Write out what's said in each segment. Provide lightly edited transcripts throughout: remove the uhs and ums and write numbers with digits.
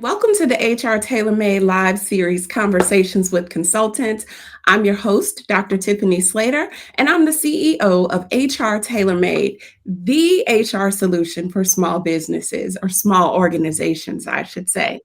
Welcome to the HR TailorMade live series, Conversations with Consultants. I'm your host, Dr. Tiffany Slater, and I'm the CEO of HR TailorMade, the HR solution for small businesses or small organizations, I should say.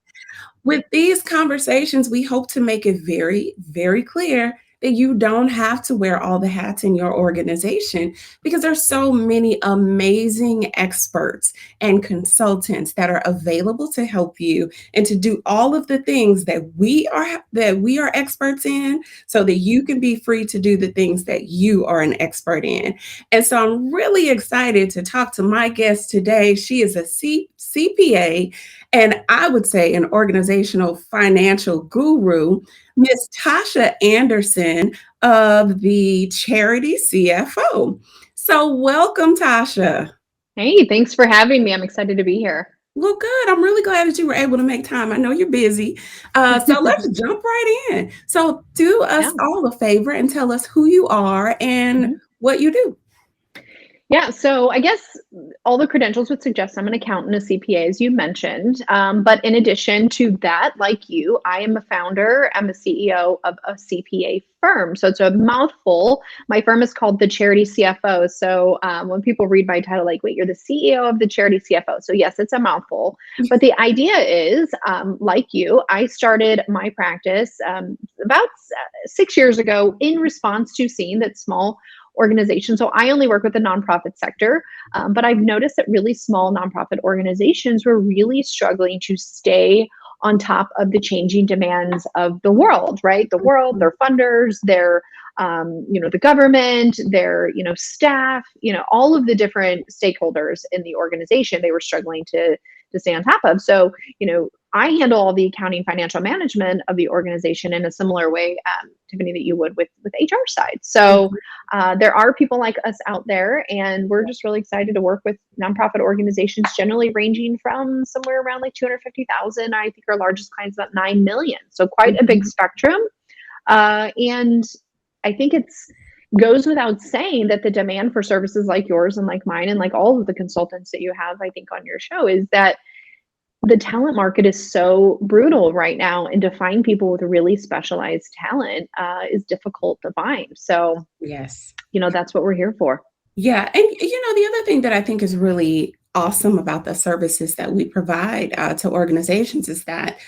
With these conversations, we hope to make it very, very clear that you don't have to wear all the hats in your organization because there's so many amazing experts and consultants that are available to help you and to do all of the things that we are experts in so that you can be free to do the things that you are an expert in. And so I'm really excited to talk to my guest today. She is a CPA and I would say an organizational financial guru, Miss Tosha Anderson of the Charity CFO. So, welcome, Tosha. Hey, thanks for having me. I'm excited to be here. Well, good. I'm really glad that you were able to make time. I know you're busy. So, let's jump right in. So, do us Yeah. all a favor and tell us who you are and Mhm. what you do. Yeah. So I guess all the credentials would suggest I'm an accountant, a CPA, as you mentioned. But in addition to that, like you, I am a founder. I'm a CEO of a CPA firm. So it's a mouthful. My firm is called the Charity CFO. So when people read my title, like, wait, you're the CEO of the Charity CFO. So yes, it's a mouthful. But the idea is, like you, I started my practice about 6 years ago in response to seeing that small organizations. So I only work with the nonprofit sector, but I've noticed that really small nonprofit organizations were really struggling to stay on top of the changing demands of the world, right? The world, their funders, their the government, their staff, all of the different stakeholders in the organization. They were struggling to stay on top of. So I handle all the accounting, financial management of the organization in a similar way, Tiffany, that you would with HR side. So there are people like us out there, and we're just really excited to work with nonprofit organizations, generally ranging from somewhere around like 250,000. I think our largest client is about 9 million. So quite a big spectrum. And I think it's goes without saying that the demand for services like yours and like mine and like all of the consultants that you have, I think, on your show is that the talent market is so brutal right now, and to find people with really specialized talent is difficult to find. So, Yes. that's what we're here for. Yeah, and the other thing that I think is really awesome about the services that we provide to organizations is that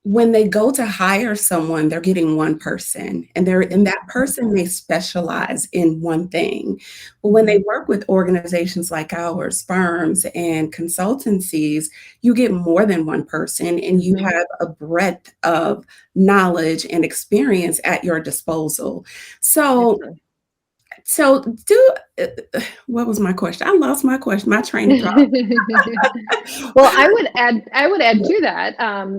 when they go to hire someone, they're getting one person, and that person may specialize in one thing. But when they Mhm. work with organizations like ours, firms and consultancies, you get more than one person, and you Mhm. have a breadth of knowledge and experience at your disposal. So Definitely. so do what was my question? I lost my question, my train of thought. Well, I would add to that,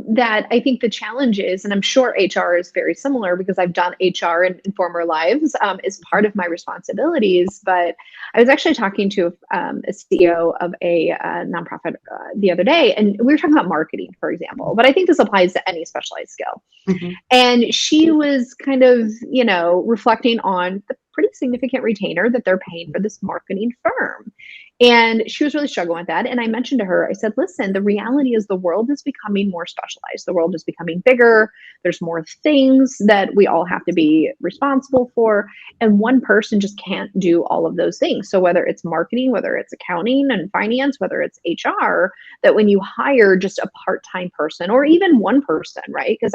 that I think the challenge is, and I'm sure HR is very similar because I've done HR in former lives, is part of my responsibilities. But I was actually talking to a CEO of a nonprofit the other day, and we were talking about marketing, for example. But I think this applies to any specialized skill. Mhm. And she was kind of, reflecting on the pretty significant retainer that they're paying for this marketing firm. And she was really struggling with that. And I mentioned to her, I said, listen, the reality is the world is becoming more specialized. The world is becoming bigger. There's more things that we all have to be responsible for. And one person just can't do all of those things. So whether it's marketing, whether it's accounting and finance, whether it's HR, that when you hire just a part-time person or even one person, right? Because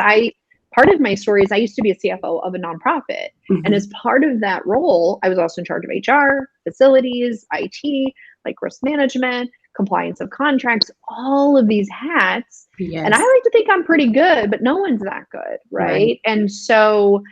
part of my story is I used to be a CFO of a nonprofit. And Mhm. as part of that role, I was also in charge of HR, facilities, IT, like risk management, compliance of contracts, all of these hats. And I Yes, like to think I'm pretty good, but no one's that good, right. right? And so,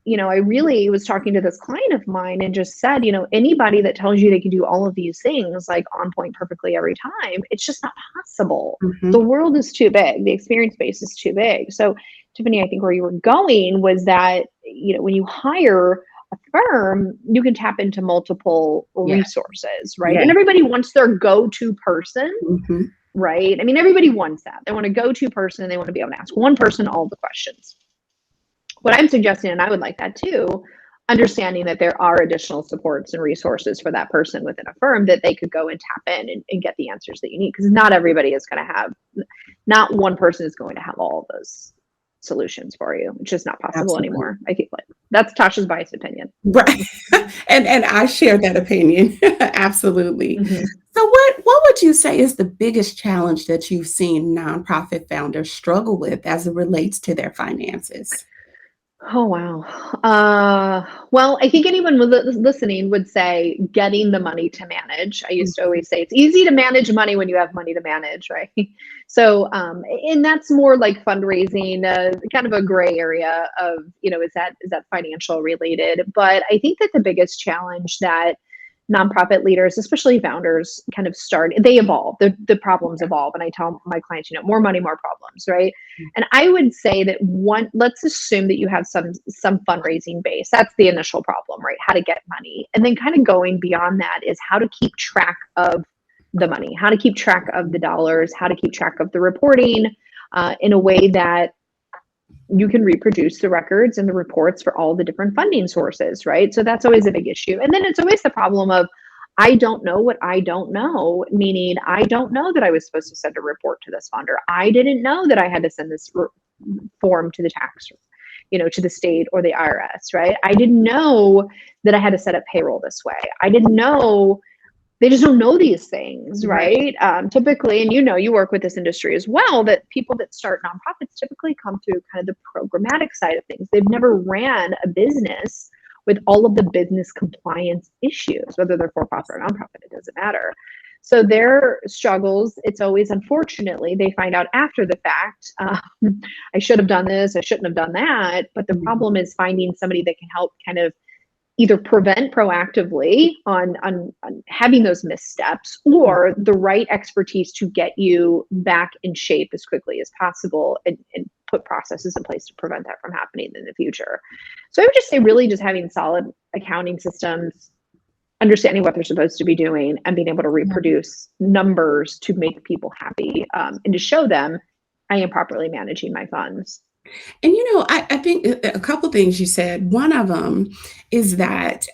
I really was talking to this client of mine and just said, anybody that tells you they can do all of these things like on point perfectly every time, it's just not possible. The Mhm. world is too big, the experience base is too big. So, Tiffany, I think where you were going was that, when you hire a firm, you can tap into multiple Yeah, resources, right? yeah. And everybody wants their go to person, Mhm. right? I mean, everybody wants that. They want a go to person and they want to be able to ask one person all the questions. What I'm suggesting, and I would like that too, understanding that there are additional supports and resources for that person within a firm that they could go and tap in and get the answers that you need. Because not everybody is going to have, not one person is going to have all of those solutions for you. It's just not possible Absolutely. anymore. I think that's Tasha's biased opinion. Right. And I share that opinion. Absolutely. Mm-hmm. So what would you say is the biggest challenge that you've seen nonprofit founders struggle with as it relates to their finances? Oh, wow. Well, I think anyone listening would say getting the money to manage. I used to always say it's easy to manage money when you have money to manage, right? So, and that's more like fundraising, kind of a gray area of, is that financial related? But I think that the biggest challenge that nonprofit leaders, especially founders, kind of they evolve. The problems evolve. And I tell my clients, more money, more problems, right? And I would say that let's assume that you have some fundraising base. That's the initial problem, right? How to get money. And then kind of going beyond that is how to keep track of the money, how to keep track of the dollars, how to keep track of the reporting in a way that you can reproduce the records and the reports for all the different funding sources, right? So that's always a big issue. And then it's always the problem of, I don't know what I don't know, meaning I don't know that I was supposed to send a report to this funder. I didn't know that I had to send this form to the tax, to the state or the IRS, right? I didn't know that I had to set up payroll this way. I didn't know. They just don't know these things, right? Typically, and you work with this industry as well, that people that start nonprofits typically come through kind of the programmatic side of things. They've never ran a business with all of the business compliance issues, whether they're for-profit or nonprofit, it doesn't matter. So their struggles, it's always, unfortunately, they find out after the fact, I should have done this, I shouldn't have done that. But the problem is finding somebody that can help kind of either prevent proactively on having those missteps, or the right expertise to get you back in shape as quickly as possible and put processes in place to prevent that from happening in the future. So I would just say really just having solid accounting systems, understanding what they're supposed to be doing, and being able to reproduce numbers to make people happy and to show them I am properly managing my funds. And I think a couple things you said. One of them is that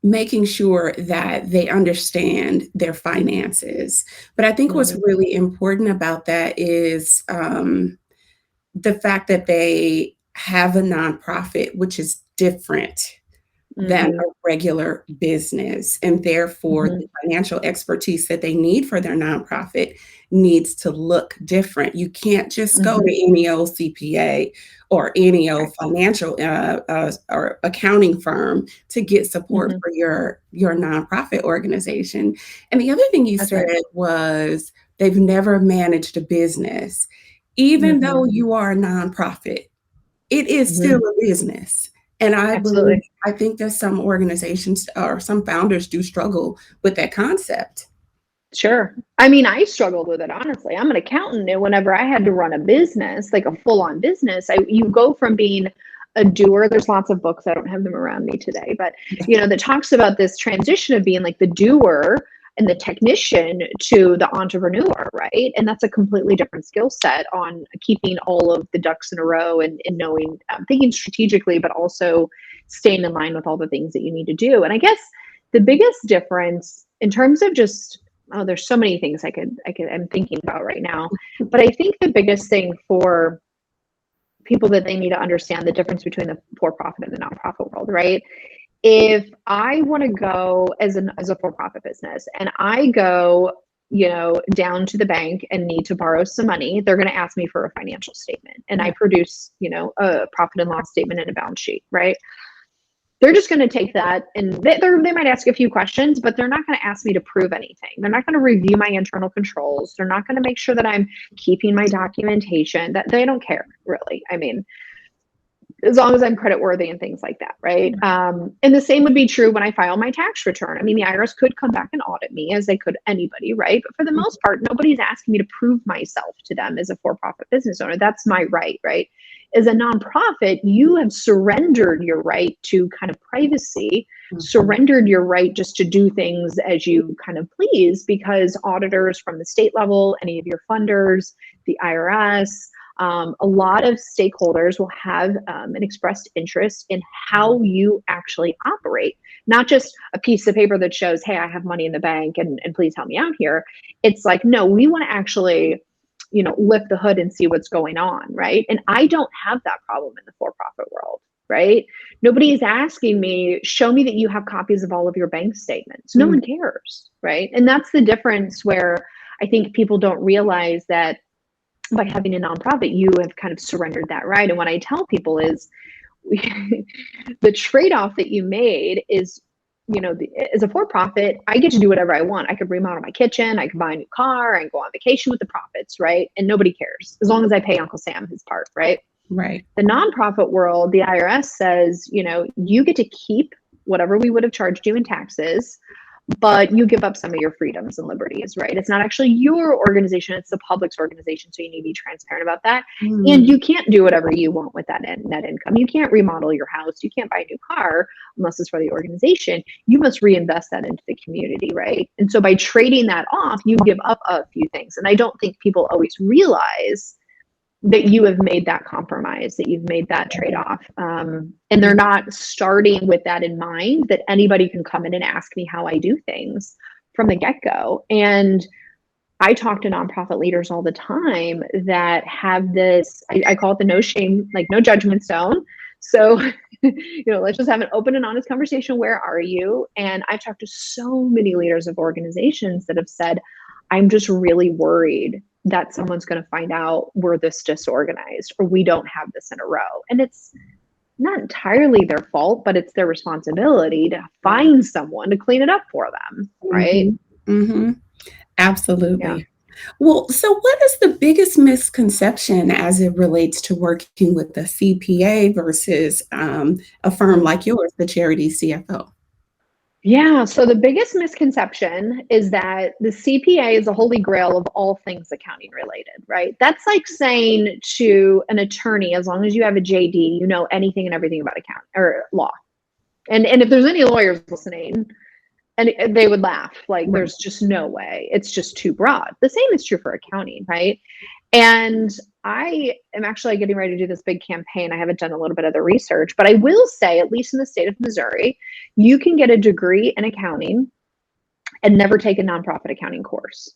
making sure that they understand their finances. But I think what's really important about that is the fact that they have a nonprofit, which is different than a regular business. And therefore, the financial expertise that they need for their nonprofit needs to look different. You can't just go to any old CPA or any old financial or accounting firm to get support for your nonprofit organization. And the other thing you said was they've never managed a business. Even though you are a nonprofit, it is still a business. And I think that some organizations or some founders do struggle with that concept. Sure. I mean, I struggled with it, honestly. I'm an accountant, and whenever I had to run a business, like a full-on business, you go from being a doer. There's lots of books, I don't have them around me today, but that talks about this transition of being like the doer and the technician to the entrepreneur, right? And that's a completely different skill set on keeping all of the ducks in a row and knowing, thinking strategically, but also staying in line with all the things that you need to do. And I guess the biggest difference in terms of just, there's so many things I'm thinking about right now, but I think the biggest thing for people that they need to understand the difference between the for-profit and the nonprofit world, right? If I want to go as a for-profit business and I go, down to the bank and need to borrow some money, they're going to ask me for a financial statement, and I produce, a profit and loss statement and a balance sheet, right? They're just going to take that, and they might ask a few questions, but they're not going to ask me to prove anything. They're not going to review my internal controls. They're not going to make sure that I'm keeping my documentation. That they don't care, really. I mean, as long as I'm credit worthy and things like that, right? And the same would be true when I file my tax return. I mean, the IRS could come back and audit me as they could anybody, right? But for the most part, nobody's asking me to prove myself to them as a for-profit business owner. That's my right, right? As a nonprofit, you have surrendered your right to kind of privacy, surrendered your right just to do things as you kind of please, because auditors from the state level, any of your funders, the IRS, a lot of stakeholders will have an expressed interest in how you actually operate, not just a piece of paper that shows, hey, I have money in the bank and please help me out here. It's like, no, we want to actually, lift the hood and see what's going on, right? And I don't have that problem in the for-profit world, right? Nobody is asking me, show me that you have copies of all of your bank statements. No one cares, right? And that's the difference where I think people don't realize that by having a nonprofit, you have kind of surrendered that right. And what I tell people is the trade-off that you made is, as a for-profit, I get to do whatever I want. I could remodel my kitchen, I could buy a new car, and go on vacation with the profits, right? And nobody cares as long as I pay Uncle Sam his part, right? Right. The nonprofit world, the IRS says, you get to keep whatever we would have charged you in taxes, but you give up some of your freedoms and liberties, right? It's not actually your organization, it's the public's organization. So you need to be transparent about that. And you can't do whatever you want with that net income. You can't remodel your house. You can't buy a new car unless it's for the organization. You must reinvest that into the community, right? And so by trading that off, you give up a few things. And I don't think people always realize that you have made that compromise, that you've made that trade-off. And they're not starting with that in mind, that anybody can come in and ask me how I do things from the get-go. And I talk to nonprofit leaders all the time that have this, I call it the no shame, like no judgment zone. So, let's just have an open and honest conversation. Where are you? And I've talked to so many leaders of organizations that have said, I'm just really worried that someone's going to find out we're this disorganized or we don't have this in a row. And it's not entirely their fault, but it's their responsibility to find someone to clean it up for them, right? Absolutely. Yeah. Well, so what is the biggest misconception as it relates to working with a CPA versus a firm like yours, the Charity CFO? Yeah. So the biggest misconception is that the CPA is the holy grail of all things accounting related, right? That's like saying to an attorney, as long as you have a JD, you know anything and everything about account or law. And if there's any lawyers listening, and they would laugh, like there's just no way. It's just too broad. The same is true for accounting, right? And I am actually getting ready to do this big campaign. I haven't done a little bit of the research, but I will say, at least in the state of Missouri, you can get a degree in accounting and never take a nonprofit accounting course.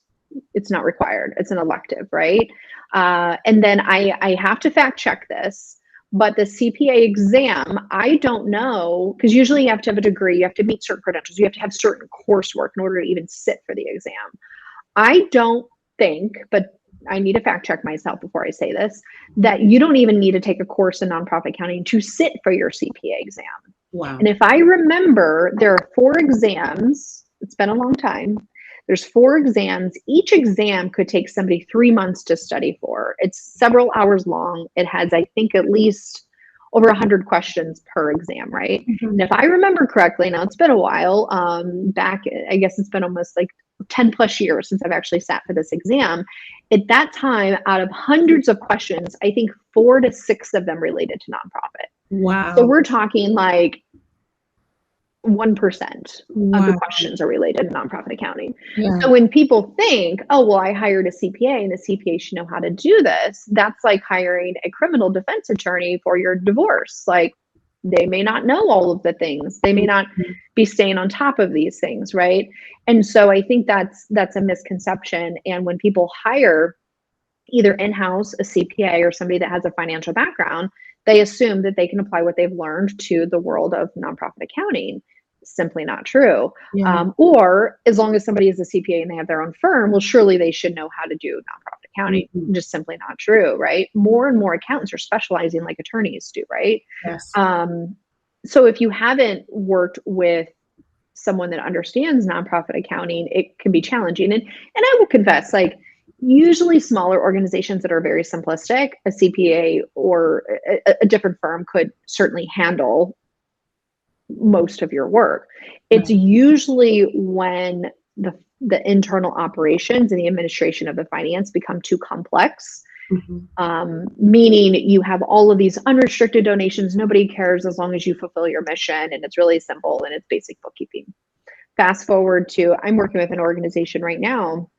It's not required. It's an elective, right? And then I have to fact check this, but the CPA exam, I don't know, because usually you have to have a degree, you have to meet certain credentials, you have to have certain coursework in order to even sit for the exam. I don't think, but I need to fact check myself before I say this, that you don't even need to take a course in nonprofit accounting to sit for your CPA exam. Wow. And if I remember, there are 4 exams. It's been a long time. There's 4 exams. Each exam could take somebody 3 months to study for. It's several hours long. It has, I think, at least over 100 questions per exam, right? And if I remember correctly, now it's been a while, back, I guess it's been almost like 10 plus years since I've actually sat for this exam. At that time, out of hundreds of questions, I think 4 to 6 of them related to nonprofit. Wow. So we're talking like 1% of the questions are related to nonprofit accounting. Yeah. So when people think, oh, well, I hired a CPA and the CPA should know how to do this, that's like hiring a criminal defense attorney for your divorce. Like, they may not know all of the things. They may not be staying on top of these things, right? And so I think that's a misconception. And when people hire either in-house a CPA or somebody that has a financial background, they assume that they can apply what they've learned to the world of nonprofit accounting. Simply not true. Yeah. Or as long as somebody is a CPA and they have their own firm, well, surely they should know how to do nonprofit accounting. Just simply not true, right? More and more accountants are specializing like attorneys do, right? Yes. So if you haven't worked with someone that understands nonprofit accounting, it can be challenging. And I will confess, like, usually smaller organizations that are very simplistic, a CPA or a different firm could certainly handle most of your work. It's usually when the internal operations and the administration of the finance become too complex, meaning you have all of these unrestricted donations. Nobody cares as long as you fulfill your mission, and it's really simple and it's basic bookkeeping. Fast forward to, I'm working with an organization right now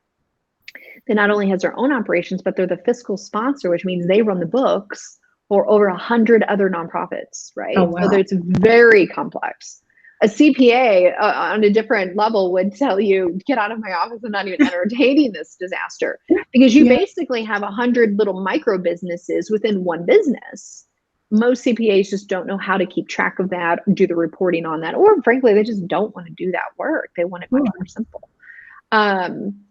that not only has their own operations, but they're the fiscal sponsor, which means they run the books for over 100 other nonprofits, Oh, right? So wow. it's very complex. A CPA on a different level would tell you, get out of my office, I'm not even entertaining this disaster, because you Yeah. basically have 100 little micro businesses within one business. Most CPAs just don't know how to keep track of that, do the reporting on that, or frankly, they just don't want to do that work. They want it much more simple.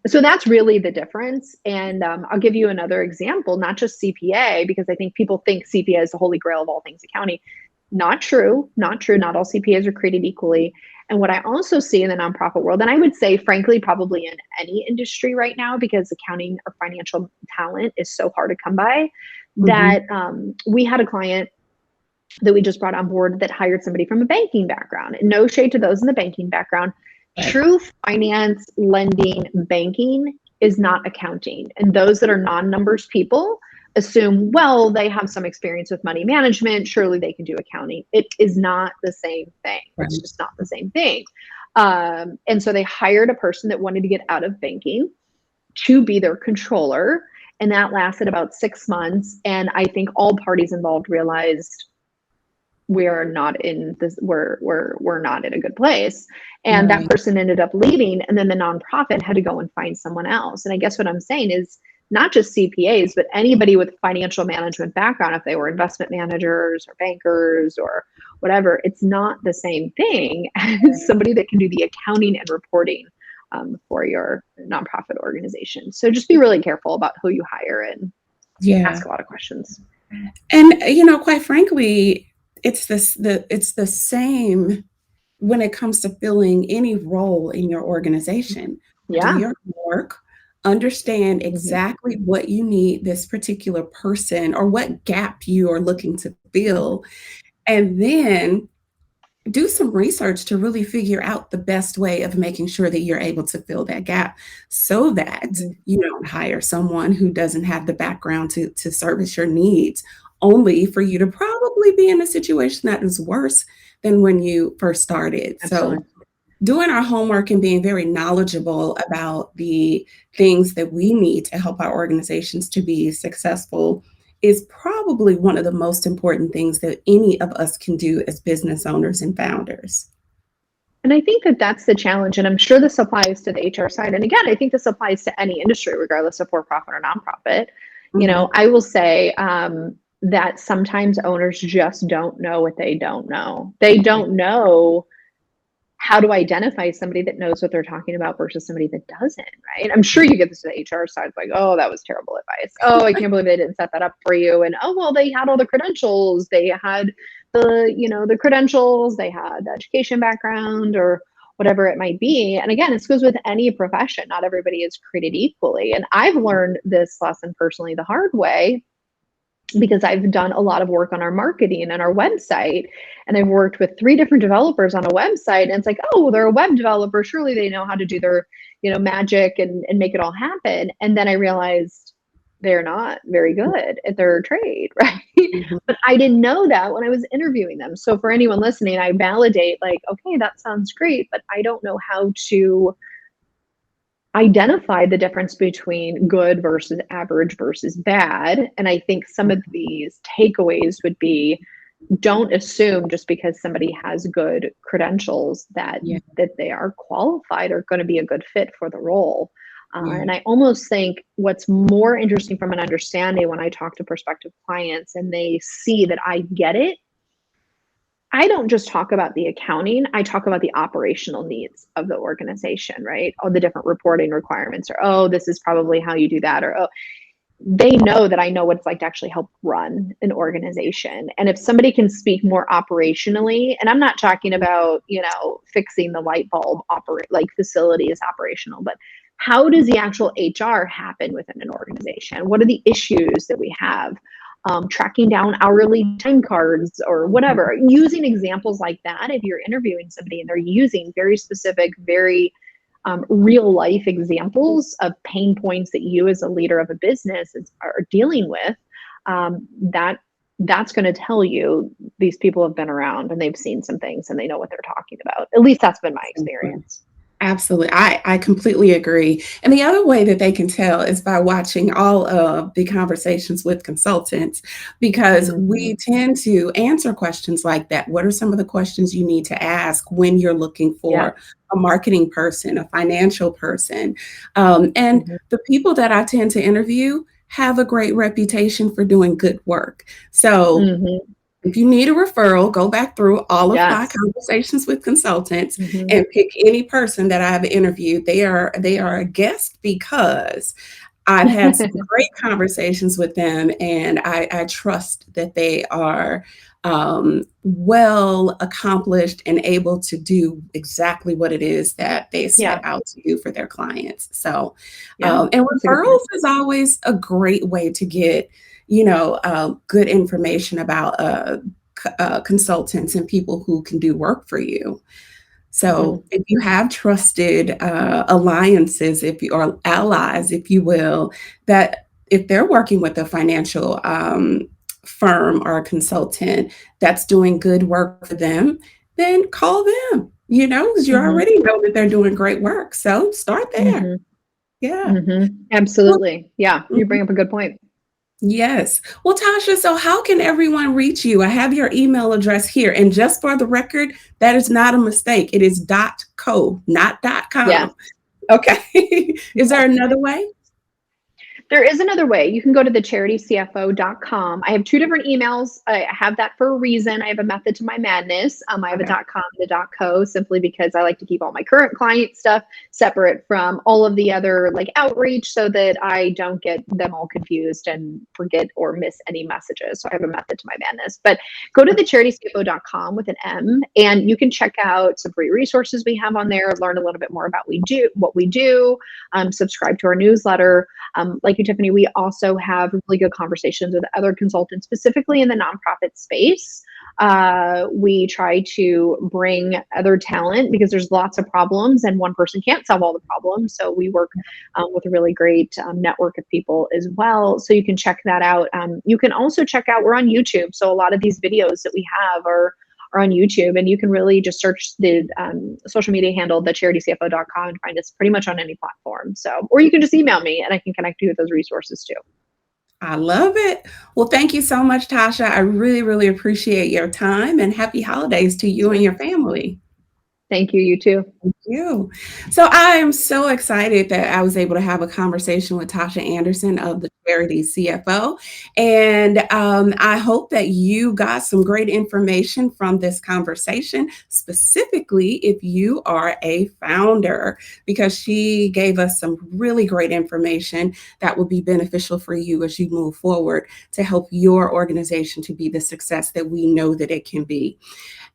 So that's really the difference. And I'll give you another example, not just CPA, because I think people think CPA is the holy grail of all things accounting. Not true, not true. Not all CPAs are created equally. And what I also see in the nonprofit world, and I would say, frankly, probably in any industry right now, because accounting or financial talent is so hard to come by, that we had a client that we just brought on board that hired somebody from a banking background. And no shade to those in the banking background. True finance, lending, banking is not accounting. And those that are non-numbers people assume, well, they have some experience with money management, surely they can do accounting. It is not the same thing. It's just not the same thing. And so they hired a person that wanted to get out of banking to be their controller. And that lasted about 6 months. And I think all parties involved realized we're not in a good place. And that person ended up leaving, and then the nonprofit had to go and find someone else. And I guess what I'm saying is not just CPAs, but anybody with financial management background, if they were investment managers or bankers or whatever, it's not the same thing as somebody that can do the accounting and reporting for your nonprofit organization. So just be really careful about who you hire and ask a lot of questions. And quite frankly, it's the same when it comes to filling any role in your organization. Do Yeah. your work, understand exactly what you need this particular person or what gap you are looking to fill, and then do some research to really figure out the best way of making sure that you're able to fill that gap, so that you don't hire someone who doesn't have the background to service your needs, only for you to probably be in a situation that is worse than when you first started. Absolutely. So doing our homework and being very knowledgeable about the things that we need to help our organizations to be successful is probably one of the most important things that any of us can do as business owners and founders. And I think that that's the challenge. And I'm sure this applies to the HR side. And again, I think this applies to any industry, regardless of for-profit or nonprofit. You know, I will say that sometimes owners just don't know what they don't know. They don't know how to identify somebody that knows what they're talking about versus somebody that doesn't, right? I'm sure you get this to the HR side, like, oh, that was terrible advice. Oh, I can't believe they didn't set that up for you. And oh, well, they had all the credentials. They had the credentials, they had the education background or whatever it might be. And again, this goes with any profession. Not everybody is created equally. And I've learned this lesson personally the hard way, because I've done a lot of work on our marketing and our website, and I've worked with 3 different developers on a website, and it's like, oh, well, they're a web developer, surely they know how to do their magic and make it all happen. And then I realized they're not very good at their trade, right? But I didn't know that when I was interviewing them. So for anyone listening, I validate, like, okay, that sounds great, but I don't know how to identify the difference between good versus average versus bad. And I think some of these takeaways would be, don't assume just because somebody has good credentials that they are qualified or going to be a good fit for the role. And I almost think what's more interesting from an understanding when I talk to prospective clients and they see that I get it, I don't just talk about the accounting, I talk about the operational needs of the organization, right? Oh, the different reporting requirements, or, oh, this is probably how you do that, or, oh, they know that I know what it's like to actually help run an organization. And if somebody can speak more operationally, and I'm not talking about, fixing the light bulb, like facility is operational, but how does the actual HR happen within an organization? What are the issues that we have? Tracking down hourly time cards or whatever, using examples like that. If you're interviewing somebody and they're using very specific, very real life examples of pain points that you as a leader of a business are dealing with, that's going to tell you these people have been around and they've seen some things and they know what they're talking about. At least that's been my experience. Absolutely. I completely agree. And the other way that they can tell is by watching all of the conversations with consultants, because Mhm. we tend to answer questions like that. What are some of the questions you need to ask when you're looking Yeah. for a marketing person, a financial person? And Mhm. the people that I tend to interview have a great reputation for doing good work. So Mhm. if you need a referral, go back through all of my Yes. conversations with consultants Mhm. and pick any person that I've interviewed. They are a guest because I've had some great conversations with them, and I trust that they are well accomplished and able to do exactly what it is that they set Yeah. out to do for their clients. So, Yeah. and That's a good point. referrals is always a great way to get, good information about consultants and people who can do work for you. Mhm. So if you have trusted alliances, if you or allies, if you will, that if they're working with a financial firm or a consultant that's doing good work for them, then call them. Because you Mhm. already know that they're doing great work. So start there. Mhm. Yeah. Mhm. Well, Absolutely. Yeah, you mhm. bring up a good point. Yes. Well, Tasha, so how can everyone reach you? I have your email address here. And just for the record, that is not a mistake. It is .co, not Yes. .com. Okay. Is there another way? There is another way. You can go to the charitycfo.com. I have two different emails. I have that for a reason. I have a method to my madness. I have a Okay. .com and a .co simply because I like to keep all my current client stuff separate from all of the other like outreach so that I don't get them all confused and forget or miss any messages. So I have a method to my madness. But go to the charitycfo.com with an M and you can check out some free resources we have on there, learn a little bit more about what we do, subscribe to our newsletter. Like you, Tiffany, we also have really good conversations with other consultants, specifically in the nonprofit space. We try to bring other talent because there's lots of problems and one person can't solve all the problems. So we work with a really great network of people as well. So you can check that out. You can also check out, we're on YouTube. So a lot of these videos that we have are on YouTube, and you can really just search the social media handle, thecharitycfo.com, and find us pretty much on any platform. So, or you can just email me and I can connect you with those resources too. I love it. Well, thank you so much, Tasha. I really, really appreciate your time and happy holidays to you and your family. Thank you. You too. Thank you. So I am so excited that I was able to have a conversation with Tosha Anderson of the Charity CFO. And I hope that you got some great information from this conversation, specifically if you are a founder, because she gave us some really great information that will be beneficial for you as you move forward to help your organization to be the success that we know that it can be.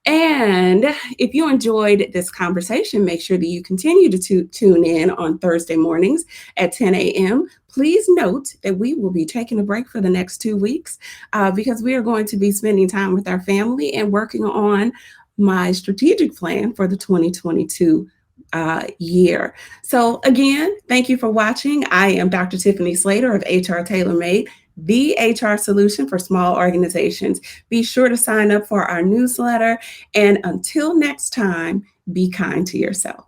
And if you enjoyed this conversation, make sure that you continue to tune in on Thursday mornings at 10 a.m. Please note that we will be taking a break for the next 2 weeks because we are going to be spending time with our family and working on my strategic plan for the 2022 year. So, again, thank you for watching. I am Dr. Tiffany Slater of HR TailorMade, the HR solution for small organizations. Be sure to sign up for our newsletter. And until next time, be kind to yourself.